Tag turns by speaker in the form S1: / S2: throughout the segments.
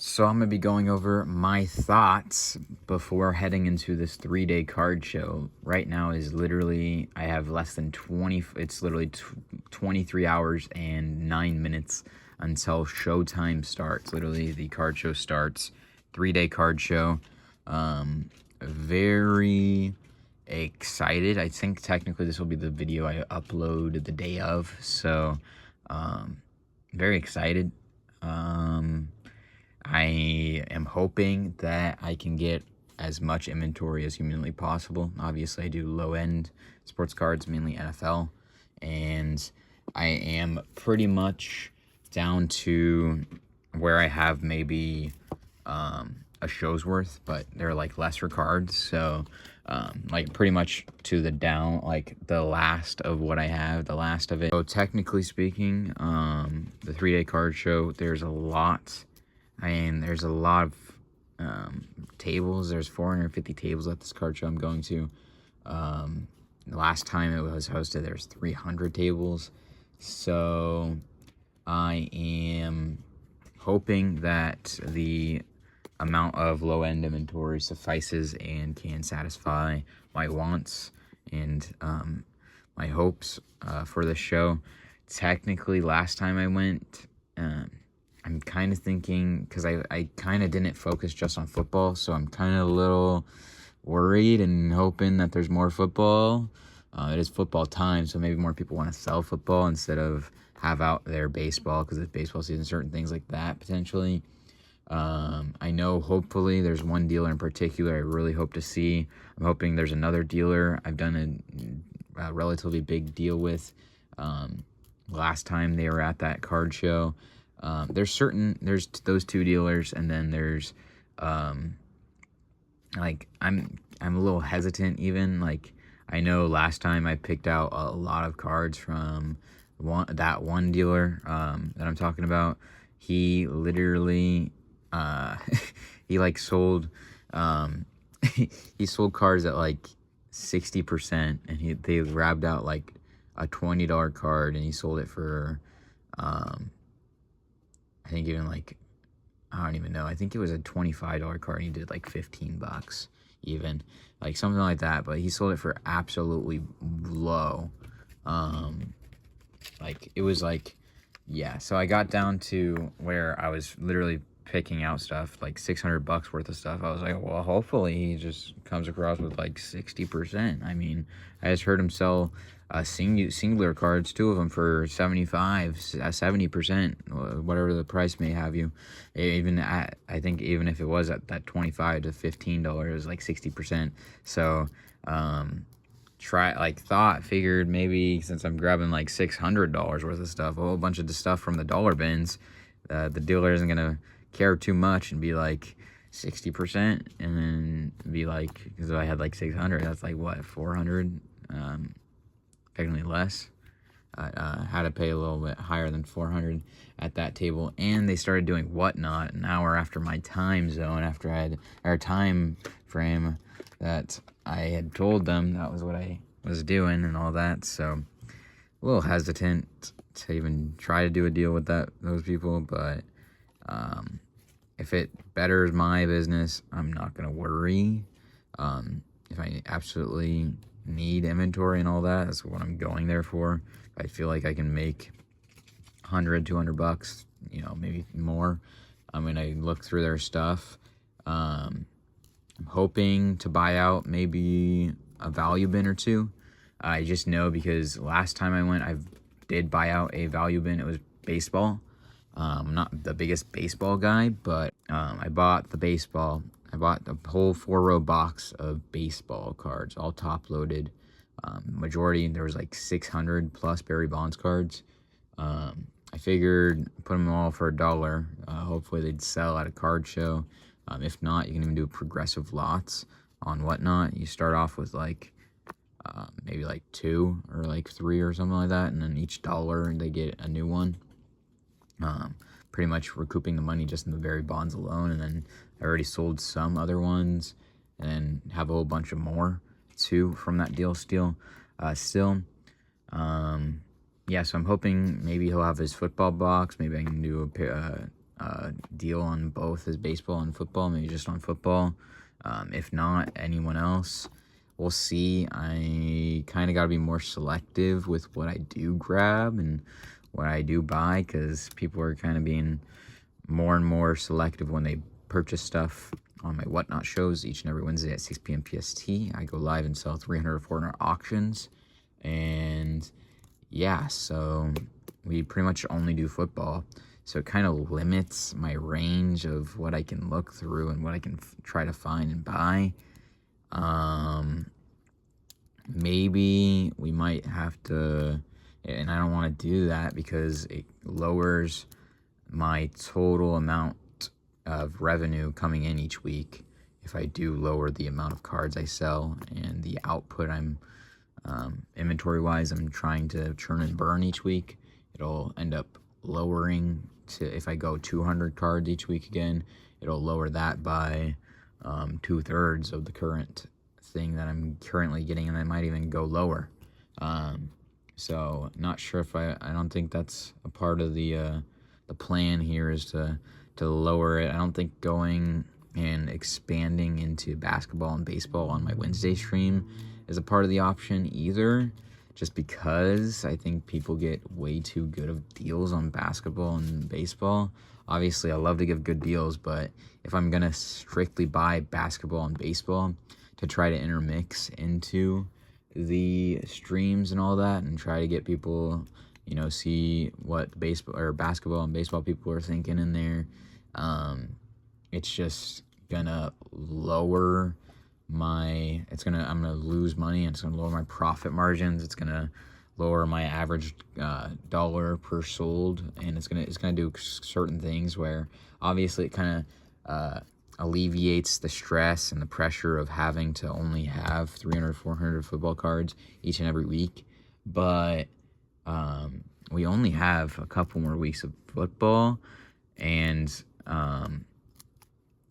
S1: So I'm going to be going over my thoughts before heading into this 3-day card show. Right now is literally, I have less than 20, it's literally 23 hours and 9 minutes until showtime starts. Literally, the card show starts. 3-day card show. Very excited. I think technically this will be the video I upload the day of. So, very excited. I am hoping that I can get as much inventory as humanly possible. Obviously, I do low-end sports cards, mainly NFL, and I am pretty much down to where I have maybe a show's worth, but they're like lesser cards, so like pretty much to the down, like the last of what I have, the last of it. So technically speaking, the 3-day card show, there's a lot of tables. There's 450 tables at this card show I'm going to. The last time it was hosted, there's 300 tables. So I am hoping that the amount of low-end inventory suffices and can satisfy my wants and my hopes for the show. Technically, last time I went, I'm kind of thinking, because I kind of didn't focus just on football, so I'm kind of a little worried and hoping that there's more football. It is football time, so maybe more people want to sell football instead of have out their baseball, because it's baseball season, certain things like that, potentially. I know hopefully there's one dealer in particular I really hope to see. I'm hoping there's another dealer I've done a relatively big deal with last time they were at that card show. There's those two dealers, and then there's like I'm a little hesitant even. Like, I know last time I picked out a lot of cards from that one dealer that I'm talking about. He literally he like sold he sold cards at like 60%, and they grabbed out like a $20 card, and he sold it for I think even like, I don't even know. I think it was a $25 card, and he did like $15 even. Like something like that. But he sold it for absolutely low. Like it was like, yeah. So I got down to where I was literally picking out stuff, like $600 worth of stuff. I was like, well, hopefully he just comes across with like 60%. I mean, I just heard him sell singular cards, 2 of them for 70%, whatever the price may have you. Even I think even if it was at that $25 to $15, it was like 60%. So figured maybe since I'm grabbing like $600 worth of stuff, a whole bunch of the stuff from the dollar bins, the dealer isn't gonna care too much and be like 60%, and then be like, because I had like 600, that's like what, 400, technically less. Had to pay a little bit higher than 400 at that table, and they started doing Whatnot an hour after my time zone, after I had our time frame that I had told them that was what I was doing and all that. So a little hesitant to even try to do a deal with those people, but if it betters my business, I'm not gonna worry. If I absolutely need inventory and all that, that's what I'm going there for. I feel like I can make $100-$200, maybe more. I'm gonna look through their stuff. I'm hoping to buy out maybe a value bin or two. I just know because last time I went, I did buy out a value bin. It was baseball. I'm not the biggest baseball guy, but I bought the baseball. I bought the whole 4-row box of baseball cards, all top-loaded. Majority, there was like 600 plus Barry Bonds cards. I figured put them all for $1. Hopefully they'd sell at a card show. If not, you can even do progressive lots on Whatnot. You start off with like maybe like 2 or like 3 or something like that, and then each $1 they get a new one. Pretty much recouping the money just in the Barry Bonds alone, and then I already sold some other ones, and then have a whole bunch of more too from that deal still. Yeah, so I'm hoping maybe he'll have his football box. Maybe I can do deal on both as baseball and football, maybe just on football. If not, anyone else. We'll see. I kind of got to be more selective with what I do grab and what I do buy, because people are kind of being more and more selective when they purchase stuff on my Whatnot shows each and every Wednesday at 6 p.m. PST. I go live and sell 300 or 400 auctions. And yeah, so we pretty much only do football. So it kind of limits my range of what I can look through and what I can try to find and buy. Maybe we might have to, and I don't want to do that because it lowers my total amount of revenue coming in each week if I do lower the amount of cards I sell and the output I'm inventory wise I'm trying to churn and burn each week. It'll end up lowering to, if I go 200 cards each week again, it'll lower that by 2/3 of the current thing that I'm currently getting, and I might even go lower. So not sure if I don't think that's a part of the plan here, is to lower it. I don't think going and expanding into basketball and baseball on my Wednesday stream is a part of the option either, just because I think people get way too good of deals on basketball and baseball. Obviously, I love to give good deals, but if I'm going to strictly buy basketball and baseball to try to intermix into the streams and all that and try to get people, see what baseball or basketball and baseball people are thinking in there, it's just gonna lower I'm gonna lose money, and it's gonna lower my profit margins. It's gonna lower my average dollar per sold, and it's gonna do certain things where obviously it kind of alleviates the stress and the pressure of having to only have 300, 400 football cards each and every week. But we only have a couple more weeks of football, and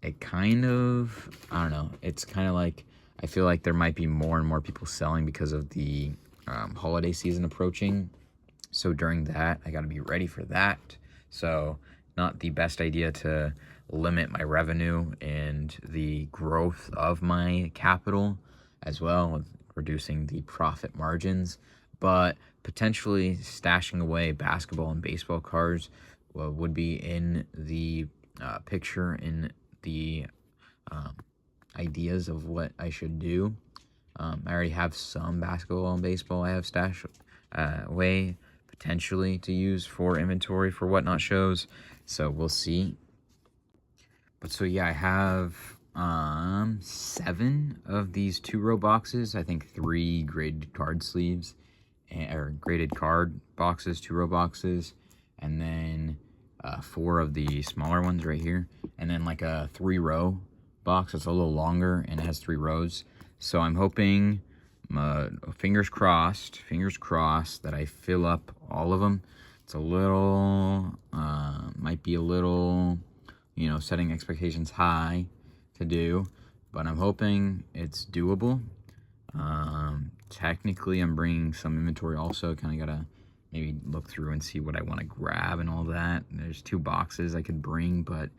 S1: it kind of, I don't know, it's kind of like, I feel like there might be more and more people selling because of the holiday season approaching. So during that, I got to be ready for that. So not the best idea to limit my revenue and the growth of my capital, as well with reducing the profit margins, but potentially stashing away basketball and baseball cards would be in the picture, in the ideas of what I should do. I already have some basketball and baseball I have stashed away potentially to use for inventory for Whatnot shows, so we'll see. But so yeah, I have 7 of these 2-row boxes. I think 3 graded card sleeves, or graded card boxes, 2-row boxes, and then 4 of the smaller ones right here, and then like a 3-row box that's a little longer and it has 3 rows. So I'm hoping, fingers crossed that I fill up all of them. It's a little, might be a little, setting expectations high to do, but I'm hoping it's doable. Technically, I'm bringing some inventory also. Kind of gotta maybe look through and see what I want to grab and all that. There's 2 boxes I could bring, but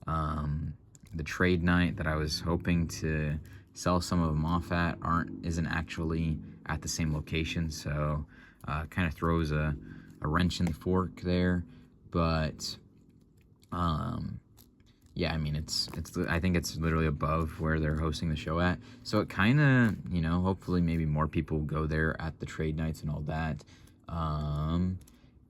S1: the trade night that I was hoping to sell some of them off at isn't actually at the same location, so kind of throws a wrench in the fork there. But yeah, I mean, I think it's literally above where they're hosting the show at, so it kind of, hopefully maybe more people go there at the trade nights and all that.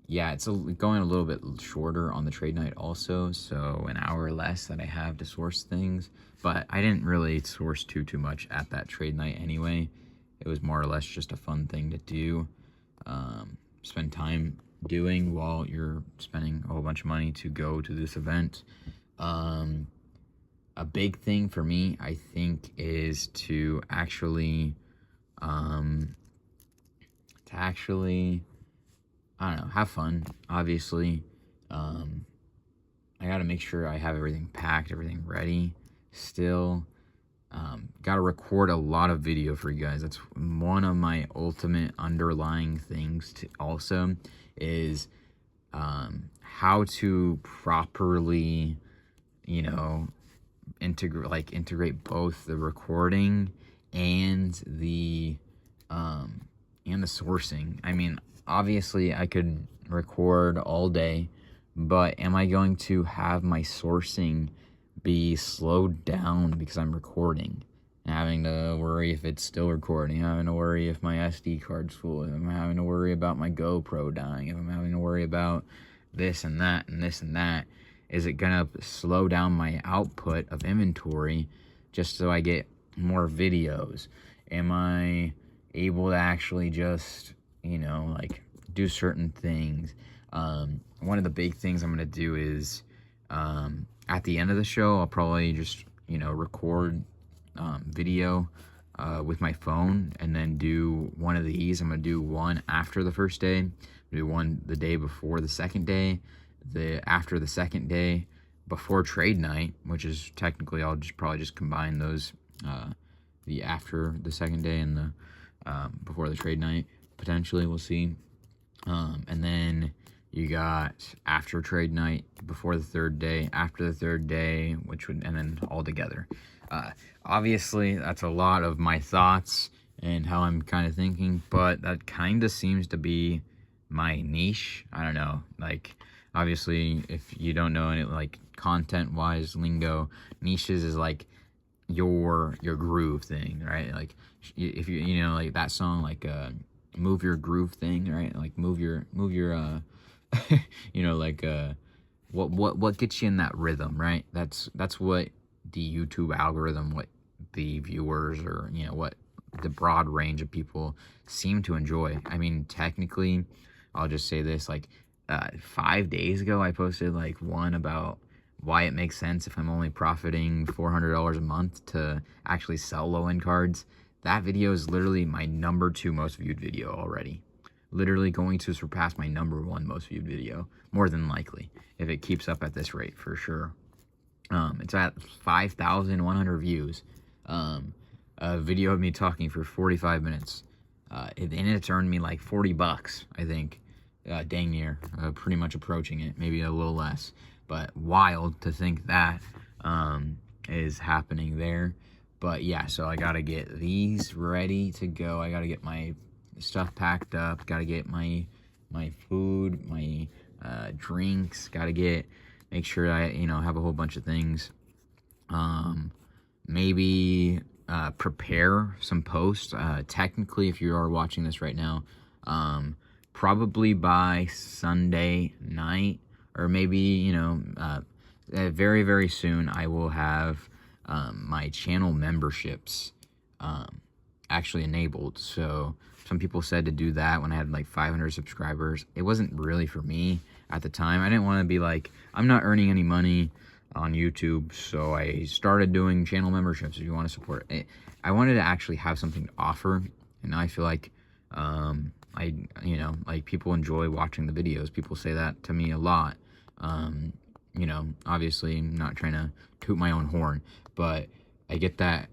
S1: Yeah, it's going a little bit shorter on the trade night also, so an hour less that I have to source things, but I didn't really source too much at that trade night anyway. It was more or less just a fun thing to do, spend time doing while you're spending a whole bunch of money to go to this event. A big thing for me, I think, is to actually, I don't know, have fun, obviously. I gotta make sure I have everything packed, everything ready still. Gotta record a lot of video for you guys. That's one of my ultimate underlying things to also is how to properly, you know, integrate both the recording and the sourcing. I mean, obviously I could record all day, but am I going to have my sourcing be slowed down because I'm recording? Having to worry if it's still recording, having to worry if my SD card's full, if I'm having to worry about my GoPro dying, if I'm having to worry about this and that and this and that. Is it gonna slow down my output of inventory just so I get more videos? Am I able to actually just, like, do certain things? One of the big things I'm gonna do is, at the end of the show, I'll probably just, record video with my phone, and then do one of these. I'm gonna do one after the first day, do one the day before the second day, after the second day, before trade night, which is technically I'll probably just combine those, the after the second day and the before the trade night, potentially, we'll see. And then you got after trade night, before the third day, after the third day, and then all together. Obviously, that's a lot of my thoughts and how I'm kind of thinking, but that kind of seems to be my niche. I don't know, like, obviously, if you don't know any, like, content-wise lingo, niches is like your groove thing, right? Like, if you like that song, like, move your groove thing, right? Like, move your like, what gets you in that rhythm, right? That's what the YouTube algorithm, what the viewers, or what the broad range of people seem to enjoy. I mean, technically, I'll just say this, like, 5 days ago, I posted, like, one about why it makes sense, if I'm only profiting $400 a month, to actually sell low-end cards. That video is literally my number 2 most viewed video already. Literally going to surpass my number 1 most viewed video, more than likely, if it keeps up at this rate, for sure. It's at 5,100 views. A video of me talking for 45 minutes. And it's earned me like $40, I think. Dang near. Pretty much approaching it. Maybe a little less. But wild to think that is happening there. But yeah, so I gotta get these ready to go. I gotta get my stuff packed up. Gotta get my food, my drinks. Gotta make sure I, have a whole bunch of things. Maybe prepare some posts. Technically, if you are watching this right now, probably by Sunday night, or maybe, very, very soon, I will have my channel memberships actually enabled. So some people said to do that when I had like 500 subscribers. It wasn't really for me at the time. I didn't want to be like, I'm not earning any money on YouTube, so I started doing channel memberships. If you want to support it, I wanted to actually have something to offer, and I feel like like, people enjoy watching the videos. People say that to me a lot. Obviously, I'm not trying to toot my own horn, but I get that,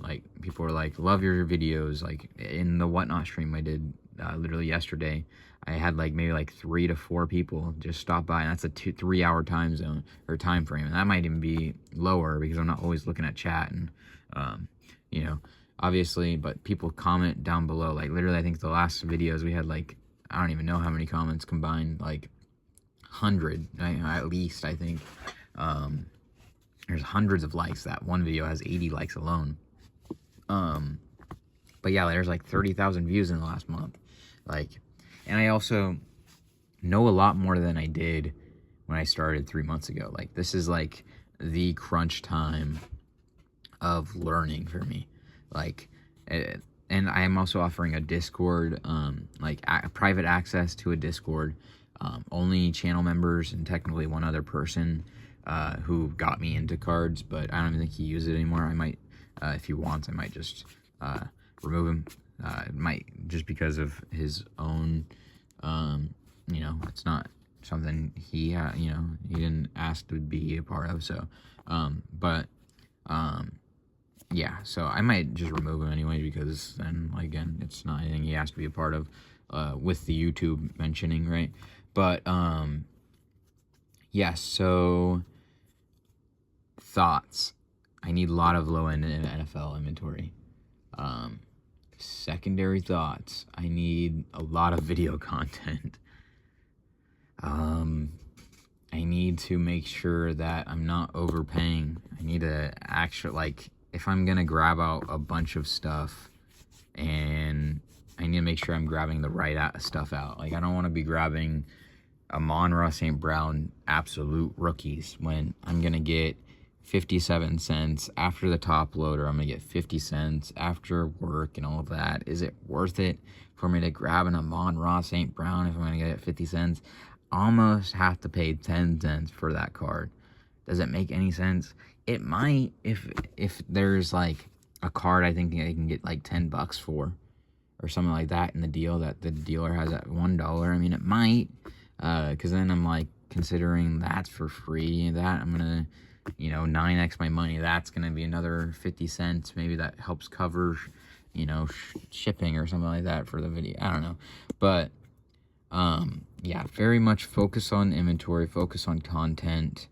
S1: like, people are like, love your videos. Like, in the Whatnot stream I did literally yesterday, I had like maybe like 3 to 4 people just stop by, and that's a 2-3 hour time zone or time frame, and that might even be lower because I'm not always looking at chat, and obviously, but people comment down below. Like, literally, I think the last videos we had, like, I don't even know how many comments combined, like 100 at least. I think there's hundreds of likes. That one video has 80 likes alone. But yeah, there's like 30,000 views in the last month. Like, and I also know a lot more than I did when I started 3 months ago. Like, this is like the crunch time of learning for me. Like, and I am also offering a Discord, like private access to a Discord, only channel members and technically one other person who got me into cards, but I don't even think he uses it anymore. I might, if he wants, I might just remove him. It might, just because of his own, it's not something he didn't ask to be a part of. So, yeah, so I might just remove him anyway, because then, again, it's not anything he has to be a part of, with the YouTube mentioning, right? But yeah, so thoughts. I need a lot of low end in NFL inventory. Secondary thoughts. I need a lot of video content. I need to make sure that I'm not overpaying. I need to actually, like, if I'm gonna grab out a bunch of stuff, and I need to make sure I'm grabbing the right stuff out. Like, I don't want to be grabbing Amon-Ra St. Brown absolute rookies when I'm gonna get 57 cents after the top loader. I'm gonna get 50 cents after work and all of that. Is it worth it for me to grab an Amon-Ra St. Brown if I'm gonna get 50 cents? Almost have to pay 10 cents for that card. Does it make any sense? It might, if there's like a card I think I can get like $10 for, or something like that in the deal that the dealer has at $1. I mean, it might, because then I'm like considering that's for free. That I'm gonna, 9x my money. That's gonna be another 50 cents. Maybe that helps cover, shipping or something like that for the video. I don't know, but yeah, very much focus on inventory, focus on content.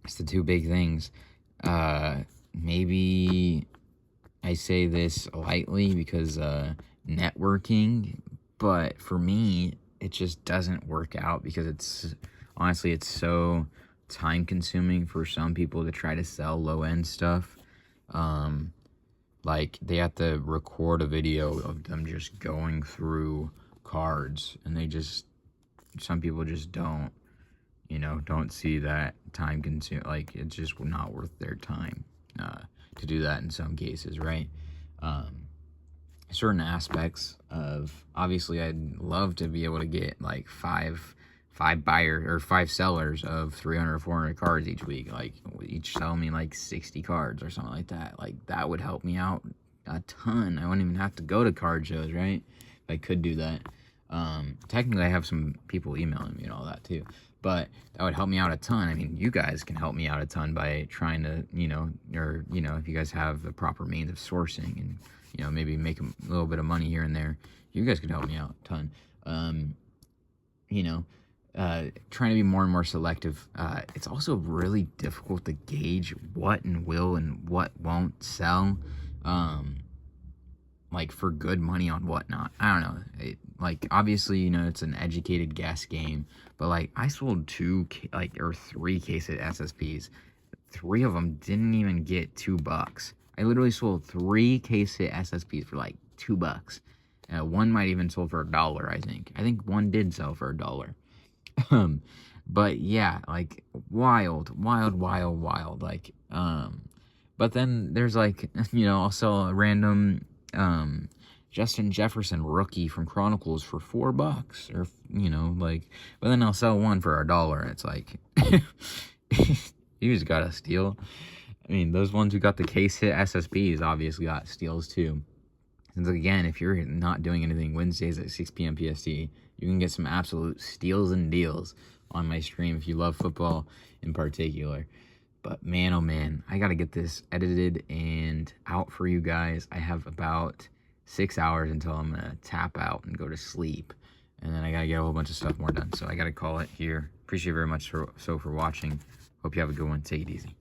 S1: It's the two big things. Maybe I say this lightly because networking, but for me, it just doesn't work out because it's so time consuming for some people to try to sell low end stuff. Like, they have to record a video of them just going through cards, and some people just don't see that time consume. Like, it's just not worth their time to do that in some cases, right? Certain aspects of, obviously, I'd love to be able to get like five buyers or 5 sellers of 300 or 400 cards each week, like each sell me like 60 cards or something like that. Like, that would help me out a ton. I wouldn't even have to go to card shows, right? If I could do that. Technically I have some people emailing me and all that too, but that would help me out a ton. I mean, you guys can help me out a ton by trying to, if you guys have the proper means of sourcing and, maybe make a little bit of money here and there, you guys could help me out a ton. Trying to be more and more selective. It's also really difficult to gauge what and will and what won't sell, like, for good money on whatnot. I don't know. Obviously, it's an educated guess game, but like, I sold 3 K-Sit SSPs. 3 of them didn't even get $2. I literally sold 3 K-Sit SSPs for like $2. One might even sold for $1, I think. I think one did sell for $1. But yeah, like, wild. Like, but then there's like, I'll sell a random, Justin Jefferson rookie from Chronicles for $4, or, but then I'll sell one for $1. It's like, you just gotta steal. I mean, those ones who got the K-Sit SSPs obviously got steals too. And again, if you're not doing anything Wednesdays at 6 p.m. PST, you can get some absolute steals and deals on my stream if you love football in particular. But man, oh man, I gotta get this edited and out for you guys. I have about 6 hours until I'm gonna tap out and go to sleep. And then I gotta get a whole bunch of stuff more done. So I gotta call it here. Appreciate you very much for watching. Hope you have a good one. Take it easy.